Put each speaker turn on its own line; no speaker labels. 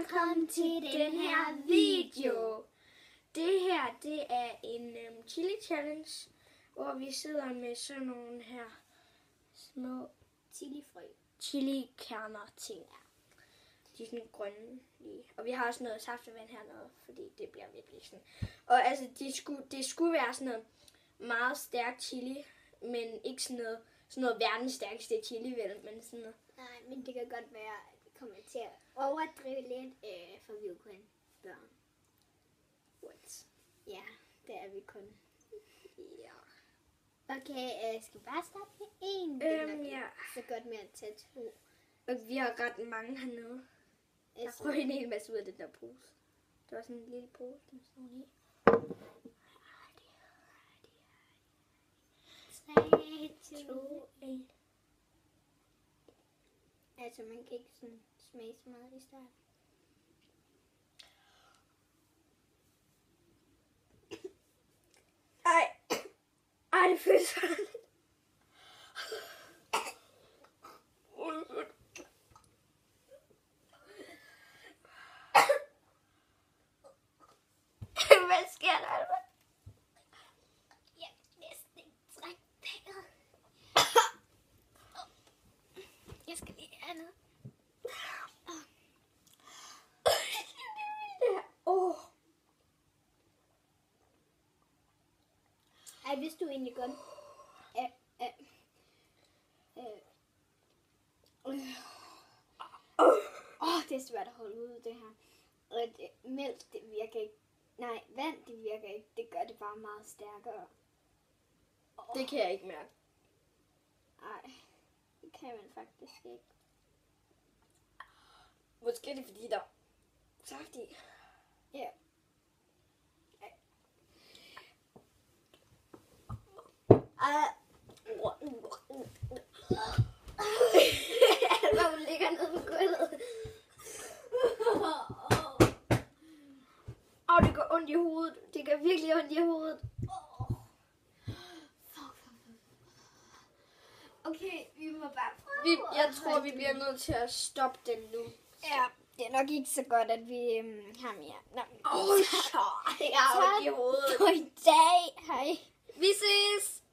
velkommen til den her video. Det her, det er en chili challenge, hvor vi sidder med sådan nogle her små chilikerner ting. De er sådan grønne lige. Og vi har også noget saftevand hernede, fordi det bliver virkelig sådan. Og altså, det skulle være sådan noget meget stærkt chili, men ikke sådan noget verdens stærkeste chili, vel, men sådan noget.
Nej, men det kan godt være, at vi kommer til at overdrive lidt, for vi er jo kun børn.
What?
Ja, det er vi kun.
Ja.
Okay, skal vi bare starte med en?
Ja.
Så godt med at tage to.
Og vi har ret mange hernede. Jeg prøver en hel masse ud af den der pose. Det var sådan en lille pose, den stod i.
3, 2, 1. Altså, man kan ikke sådan smage så meget i starten.
Ej, det føles sådan lidt. Hvad sker der, Alba?
Ja, næsten ikke træk vejret. Jeg skal lige have noget. Ej, hvis du egentlig godt... det er svært at holde ud, det her. Og mælk, det virker ikke. Nej, vand, det virker ikke. Det gør det bare meget stærkere.
Det kan jeg ikke mærke.
Nej, det kan man faktisk ikke.
Måske er det fordi, der er saft i.
Ja.
Hun ligger nede på gulvet. Det gør ondt i hovedet. Det gør virkelig ondt i hovedet.
Okay, vi må bare prøve.
Jeg tror, vi bliver nødt til at stoppe den nu.
Ja, det er nok ikke så godt, at vi har mere.
Jeg har ondt i hovedet.
For i dag. Hej.
Vi ses!